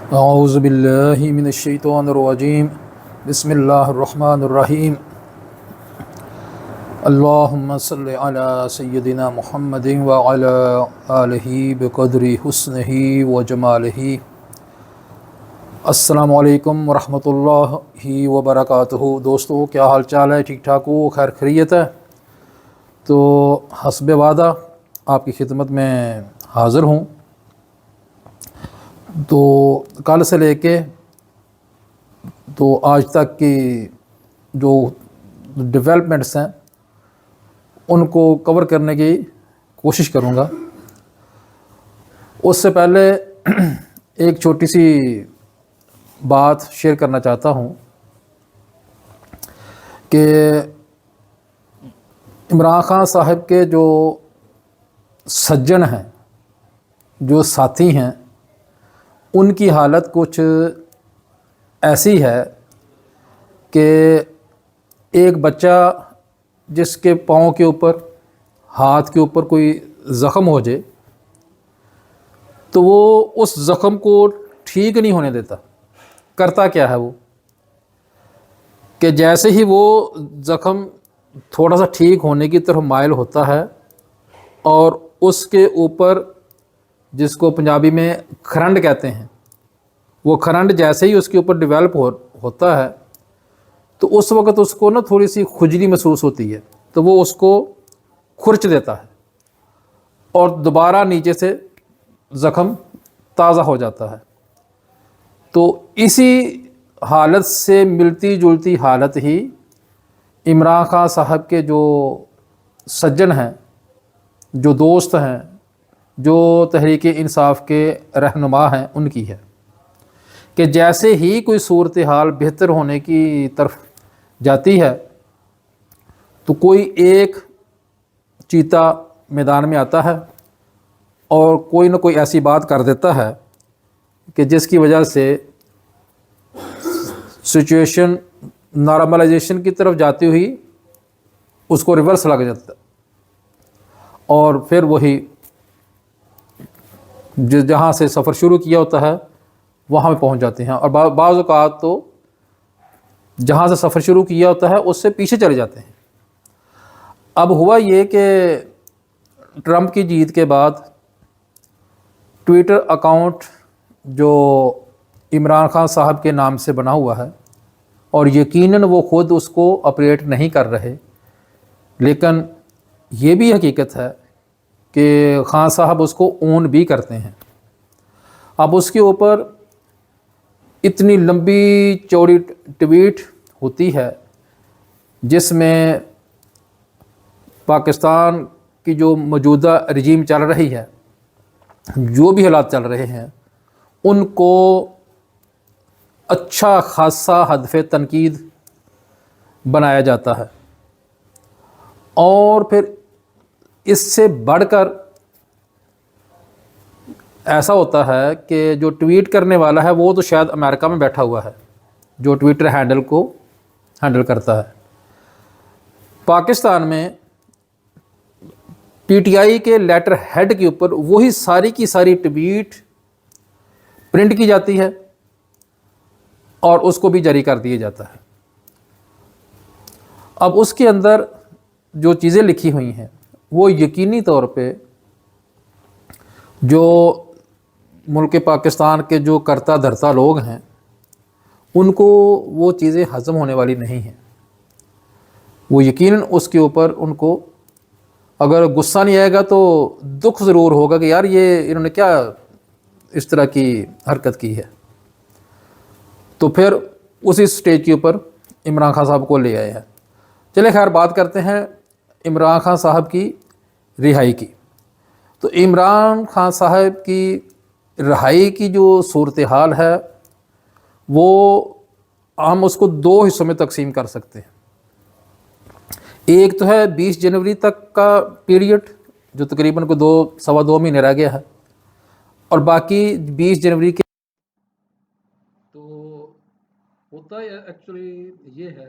औज़ुबिल्लाहि मिनश्शैतानिर्रजीम बिस्मिल्लाहिर्रहमानिर्रहीम अल्लाहुम्मा सल्लि अला सय्यिदिना मुहम्मदिन व अला आलिहि बिक़द्रि हुस्निहि व जमालिहि। अस्सलामु अलैकुम व रहमतुल्लाहि व बरकातुहू। दोस्तों, क्या हाल चाल है? ठीक ठाक हो? खैर खैरियत है? तो हस्बे वादा आपकी खिदमत में हाज़िर हूँ। तो कल से लेके तो आज तक की जो डेवलपमेंट्स हैं उनको कवर करने की कोशिश करूँगा। उससे पहले एक छोटी सी बात शेयर करना चाहता हूँ कि इमरान खान साहब के जो सज्जन हैं, जो साथी हैं, उनकी हालत कुछ ऐसी है कि एक बच्चा जिसके पाँव के ऊपर, हाथ के ऊपर कोई ज़ख़म हो जाए तो वो उस ज़ख़म को ठीक नहीं होने देता। करता क्या है वो कि जैसे ही वो ज़ख़म थोड़ा सा ठीक होने की तरफ माइल होता है और उसके ऊपर, जिसको पंजाबी में खरंड कहते हैं, वो खरंड जैसे ही उसके ऊपर डेवलप होता है तो उस वक़्त उसको ना थोड़ी सी खुजली महसूस होती है, तो वो उसको खुरच देता है और दोबारा नीचे से ज़ख़म ताज़ा हो जाता है। तो इसी हालत से मिलती जुलती हालत ही इमरान खान साहब के जो सज्जन हैं, जो दोस्त हैं, जो तहरीक इंसाफ के रहनुमा हैं, उनकी है कि जैसे ही कोई सूरत हाल बेहतर होने की तरफ जाती है तो कोई एक चीता मैदान में आता है और कोई ना कोई ऐसी बात कर देता है कि जिसकी वजह से सिचुएशन नॉर्मलाइजेशन की तरफ जाती हुई उसको रिवर्स लग जाता है और फिर वही जहाँ से सफ़र शुरू किया होता है वहाँ पे पहुँच जाते हैं और बाज़ औक़ात तो जहाँ से सफ़र शुरू किया होता है उससे पीछे चले जाते हैं। अब हुआ ये कि ट्रंप की जीत के बाद ट्विटर अकाउंट जो इमरान खान साहब के नाम से बना हुआ है, और यकीनन वो ख़ुद उसको ऑपरेट नहीं कर रहे, लेकिन ये भी हकीकत है कि खान साहब उसको ओन भी करते हैं। अब उसके ऊपर इतनी लंबी चौड़ी ट्वीट होती है जिसमें पाकिस्तान की जो मौजूदा रजीम चल रही है, जो भी हालात चल रहे हैं, उनको अच्छा खासा हदफ़ तनकीद बनाया जाता है। और फिर इससे बढ़कर ऐसा होता है कि जो ट्वीट करने वाला है वो तो शायद अमेरिका में बैठा हुआ है, जो ट्विटर हैंडल को हैंडल करता है। पाकिस्तान में पीटीआई के लेटर हेड के ऊपर वही सारी की सारी ट्वीट प्रिंट की जाती है और उसको भी जारी कर दिया जाता है। अब उसके अंदर जो चीज़ें लिखी हुई हैं वो यकीनी तौर पे जो मुल्क पाकिस्तान के जो करता धरता लोग हैं उनको वो चीज़ें हज़म होने वाली नहीं हैं। वो यकीनन उसके ऊपर उनको अगर गुस्सा नहीं आएगा तो दुख ज़रूर होगा कि यार ये इन्होंने क्या इस तरह की हरकत की है। तो फिर उसी स्टेज के ऊपर इमरान खान साहब को ले आए हैं। चले खैर बात करते हैं इमरान खान साहब की रिहाई की। तो इमरान खान साहब की रिहाई की जो सूरत हाल है वो हम उसको दो हिस्सों में तकसीम कर सकते हैं। एक तो है 20 जनवरी तक का पीरियड जो तकरीबन को 2 सवा 2 महीने रह गया है, और बाकी 20 जनवरी के तो होता है एक्चुअली ये है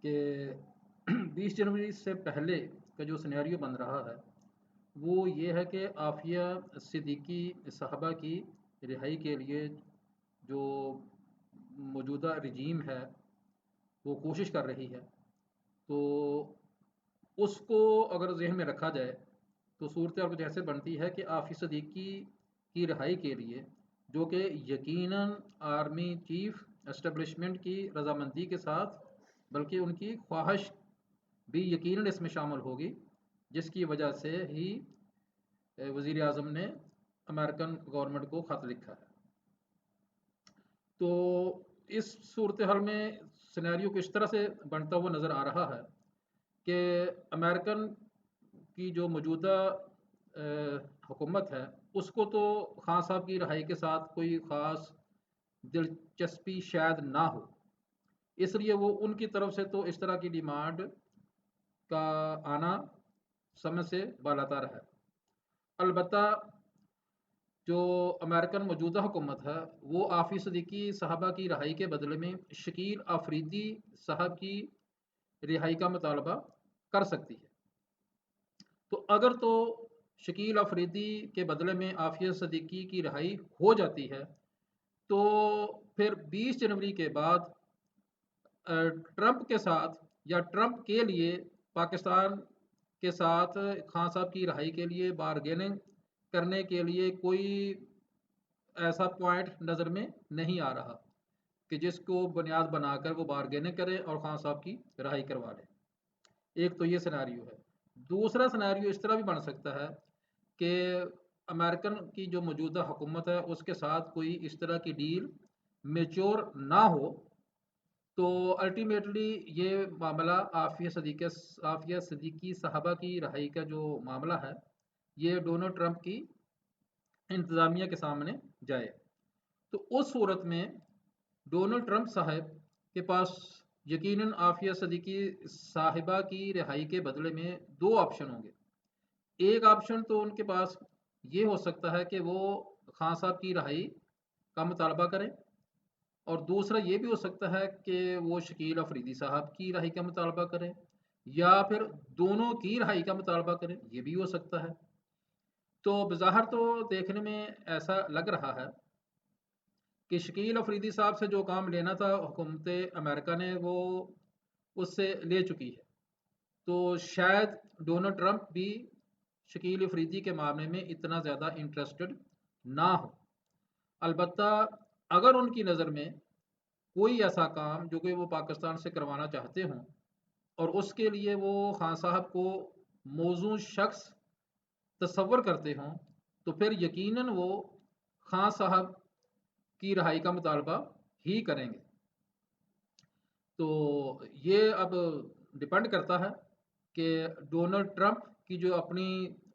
कि 20 जनवरी से पहले का जो सिनेरियो बन रहा है वो ये है कि आफिया सिद्दीकी साहबा की रिहाई के लिए जो मौजूदा रजीम है वो कोशिश कर रही है, तो उसको अगर ज़हन में रखा जाए तो सूरत हाल कुछ ऐसे बनती है कि आफिस सदीकी की रिहाई के लिए, जो कि यकीनन आर्मी चीफ एस्टेब्लिशमेंट की रजामंदी के साथ, बल्कि उनकी ख्वाहिश भी यकीनन इसमें शामिल होगी, जिसकी वजह से ही वज़ीर आज़म ने अमेरिकन गवर्नमेंट को ख़त लिखा है। तो इस सूरत हाल में सिनेरियो किस तरह से बनता हुआ नज़र आ रहा है कि अमेरिकन की जो मौजूदा हुकूमत है, उसको तो खान साहब की रिहाई के साथ कोई ख़ास दिलचस्पी शायद ना हो, इसलिए वो उनकी तरफ से तो इस तरह की डिमांड का आना समय से बालातर है। अलबत्ता जो अमेरिकन मौजूदा हुकूमत है, वो आफिस सदीकी साहबा की रिहाई के बदले में शकील अफरीदी साहब की रिहाई का मुतालबा कर सकती है। तो अगर तो शकील अफरीदी के बदले में आफिया सदीकी की रिहाई हो जाती है, तो फिर 20 जनवरी के बाद ट्रंप के साथ या ट्रंप के लिए पाकिस्तान के साथ खान साहब की रिहाई के लिए बारगेनिंग करने के लिए कोई ऐसा पॉइंट नज़र में नहीं आ रहा कि जिसको बुनियाद बनाकर वो बारगेनिंग करे और खान साहब की रिहाई करवा ले। एक तो ये सिनेरियो है। दूसरा सिनेरियो इस तरह भी बन सकता है कि अमेरिकन की जो मौजूदा हुकूमत है उसके साथ कोई इस तरह की डील मेच्योर ना हो, तो अल्टीमेटली ये मामला आफिया सदीकी साहबा की रिहाई का जो मामला है, ये डोनाल्ड ट्रंप की इंतज़ामिया के सामने जाए। तो उस सूरत में डोनाल्ड ट्रंप साहब के पास यकीनन आफिया सदीकी साहिबा की रिहाई के बदले में दो ऑप्शन होंगे। एक ऑप्शन तो उनके पास ये हो सकता है कि वो खान साहब की रिहाई का मुतालबा करें, और दूसरा ये भी हो सकता है कि वो शकील अफरीदी साहब की रिहाई का मुतालबा करें, या फिर दोनों की रिहाई का मुतालबा करें, ये भी हो सकता है। तो बज़ाहिर तो देखने में ऐसा लग रहा है कि शकील अफरीदी साहब से जो काम लेना था हुकूमत अमेरिका ने, वो उससे ले चुकी है। तो शायद डोनाल्ड ट्रंप भी शकील अफरीदी के मामले में इतना ज़्यादा इंटरेस्टेड ना हो। अलबत्ता अगर उनकी नज़र में कोई ऐसा काम जो कि वो पाकिस्तान से करवाना चाहते हों और उसके लिए वो खान साहब को मौजूद शख्स तस्वर करते हों, तो फिर यकीनन वो खान साहब की रिहाई का मुतालबा ही करेंगे। तो ये अब डिपेंड करता है कि डोनाल्ड ट्रंप की जो अपनी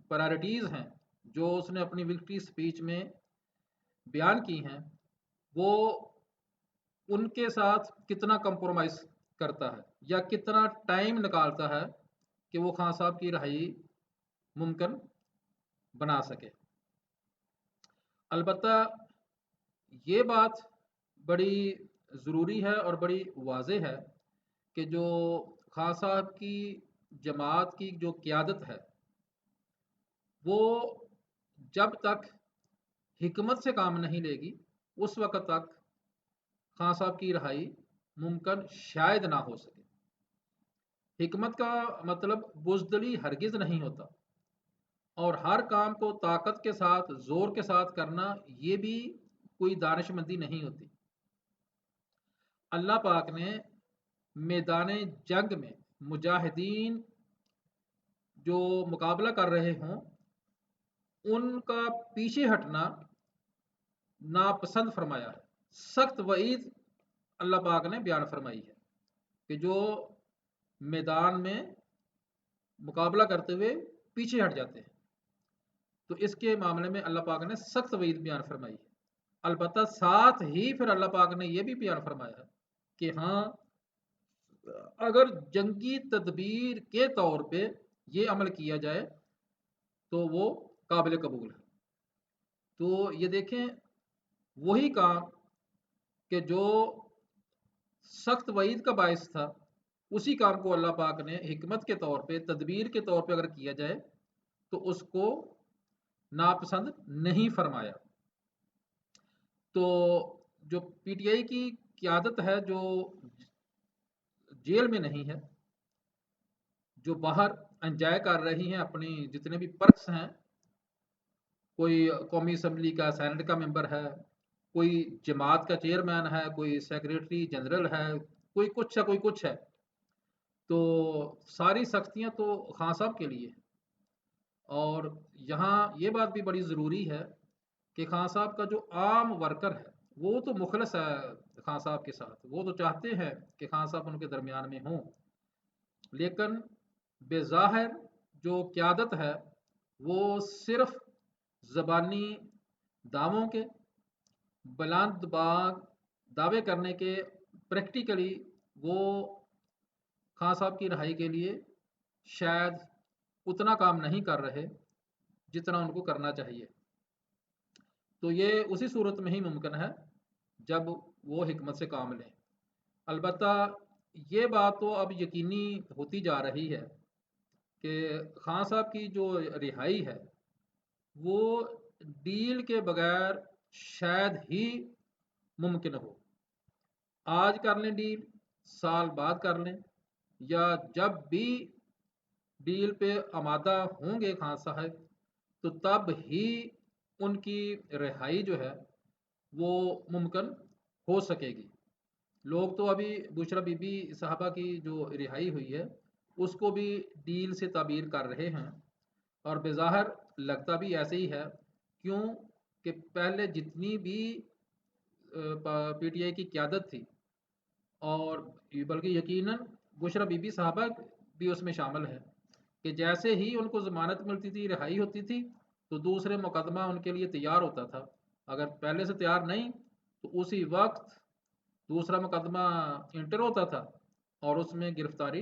प्रायोरिटीज़ हैं, जो उसने अपनी विक्ट्री स्पीच में बयान की हैं, वो उनके साथ कितना कंप्रोमाइज़ करता है या कितना टाइम निकालता है कि वो खान साहब की रिहाई मुमकिन बना सके। अलबत्ता ये बात बड़ी ज़रूरी है और बड़ी वाज़ेह है कि जो खान साहब की जमात की जो क़यादत है, वो जब तक हिकमत से काम नहीं लेगी, उस वक़्त तक खान साहब की रिहाई मुमकिन शायद ना हो सके। हिकमत का मतलब बुज़दिली हरगिज़ नहीं होता, और हर काम को ताकत के साथ, ज़ोर के साथ करना, ये भी कोई दानिशमंदी नहीं होती। अल्लाह पाक ने मैदान जंग में मुजाहिदीन जो मुकाबला कर रहे हों, उनका पीछे हटना नापसंद फरमाया है। सख्त वईद अल्लाह पाक ने बयान फरमाई है कि जो मैदान में मुकाबला करते हुए पीछे हट जाते हैं, तो इसके मामले में अल्लाह पाक ने सख्त वईद बयान फरमाई है। अलबत्ता साथ ही फिर अल्लाह पाक ने यह भी बयान फरमाया है कि हाँ, अगर जंगी तदबीर के तौर पे ये अमल किया जाए तो वो काबिल कबूल है। तो ये देखें, वही काम कि जो सख्त वईद का बायस था, उसी काम को अल्लाह पाक ने हिकमत के तौर पे, तदबीर के तौर पे अगर किया जाए तो उसको नापसंद नहीं फरमाया। तो जो पीटीआई की क़यादत है, जो जेल में नहीं है, जो बाहर एंजॉय कर रही हैं अपनी जितने भी पर्क्स हैं, कोई कौमी असम्बली का सेनेट का मेंबर है, कोई जमात का चेयरमैन है, कोई सेक्रेटरी जनरल है, कोई कुछ है, कोई कुछ है। तो सारी सख्तियां तो खान साहब के लिए। और यहाँ ये बात भी बड़ी ज़रूरी है कि खान साहब का जो आम वर्कर है वो तो मुखलस है खान साहब के साथ, वो तो चाहते हैं कि खान साहब उनके दरमियान में हों, लेकिन बेज़ाहिर जो क़यादत है वो सिर्फ ज़बानी दावों के, बुलंद बाग दावे करने के, प्रैक्टिकली वो खान साहब की रिहाई के लिए शायद उतना काम नहीं कर रहे जितना उनको करना चाहिए। तो ये उसी सूरत में ही मुमकिन है जब वो हिकमत से काम लें। अलबत्ता ये बात तो अब यकीनी होती जा रही है कि खान साहब की जो रिहाई है वो डील के बगैर शायद ही मुमकिन हो। आज कर लें डील, साल बाद कर लें, या जब भी डील पे आमादा होंगे खान साहब तो तब ही उनकी रिहाई जो है वो मुमकिन हो सकेगी। लोग तो अभी बुशरा बीबी साहबा की जो रिहाई हुई है उसको भी डील से ताबीर कर रहे हैं, और बेज़ाहिर लगता भी ऐसे ही है। क्यों कि पहले जितनी भी पीटीआई की क़यादत थी, और बल्कि यकीनन बुशरा बीबी साहबा भी उसमें शामिल है, कि जैसे ही उनको ज़मानत मिलती थी, रिहाई होती थी, तो दूसरे मुकदमा उनके लिए तैयार होता था। अगर पहले से तैयार नहीं तो उसी वक्त दूसरा मुकदमा इंटर होता था और उसमें गिरफ्तारी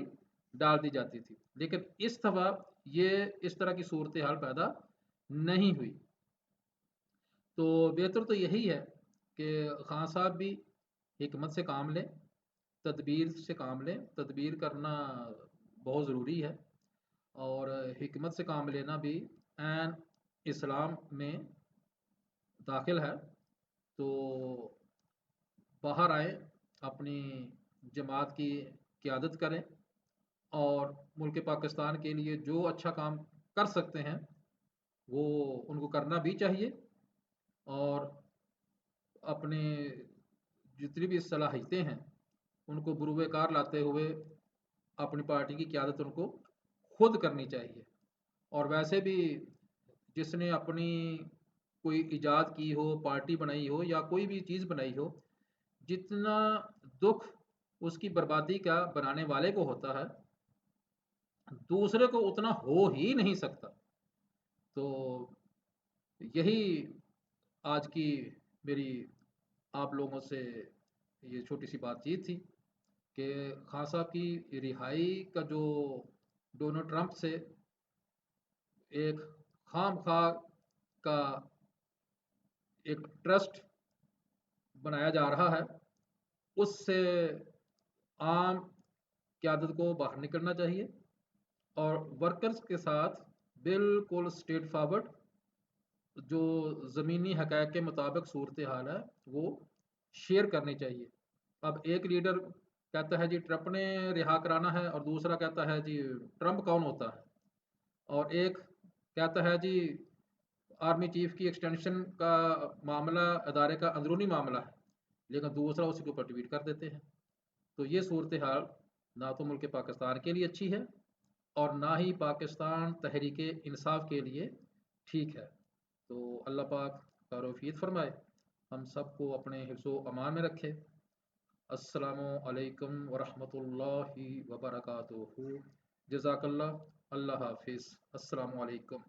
डाल दी जाती थी। लेकिन इस दफ़ा ये इस तरह की सूरत हाल पैदा नहीं हुई। तो बेहतर तो यही है कि खान साहब भी हिकमत से काम लें, तदबीर से काम लें। तदबीर करना बहुत ज़रूरी है, और हिकमत से काम लेना भी ऐन इस्लाम में दाखिल है। तो बाहर आएँ, अपनी जमात की क़यादत करें, और मुल्क पाकिस्तान के लिए जो अच्छा काम कर सकते हैं वो उनको करना भी चाहिए, और अपने जितनी भी सलाहियतें हैं उनको बुरूए कार लाते हुए अपनी पार्टी की क़यादत उनको खुद करनी चाहिए। और वैसे भी जिसने अपनी कोई इजाद की हो, पार्टी बनाई हो, या कोई भी चीज़ बनाई हो, जितना दुख उसकी बर्बादी का बनाने वाले को होता है, दूसरे को उतना हो ही नहीं सकता। तो यही आज की मेरी आप लोगों से ये छोटी सी बातचीत थी कि खान साहब की रिहाई का जो डोनाल्ड ट्रंप से एक खामखा का एक ट्रस्ट बनाया जा रहा है, उससे आम क़यादत को बाहर निकलना चाहिए, और वर्कर्स के साथ बिल्कुल स्ट्रेट फॉरवर्ड जो ज़मीनी हक़ाइक़ के मुताबिक सूरत हाल है वो शेयर करनी चाहिए। अब एक लीडर कहता है जी ट्रंप ने रिहा कराना है, और दूसरा कहता है जी ट्रंप कौन होता है, और एक कहता है जी आर्मी चीफ की एक्सटेंशन का मामला अदारे का अंदरूनी मामला है, लेकिन दूसरा उसी के ऊपर ट्वीट कर देते हैं। तो ये सूरत हाल ना तो मुल्क पाकिस्तान के लिए अच्छी है, और ना ही पाकिस्तान तहरीक इंसाफ के लिए ठीक है। तो अल्लाह पाक तौफीक फरमाए, हम सबको अपने हिफ्ज़ो अमान में रखे। अस्सलामु अलैकुम वरहमतुल्लाहि वबरकातुहू। जज़ाकल्लाह। अल्लाह हाफिज़। अस्सलामु अलैकुम।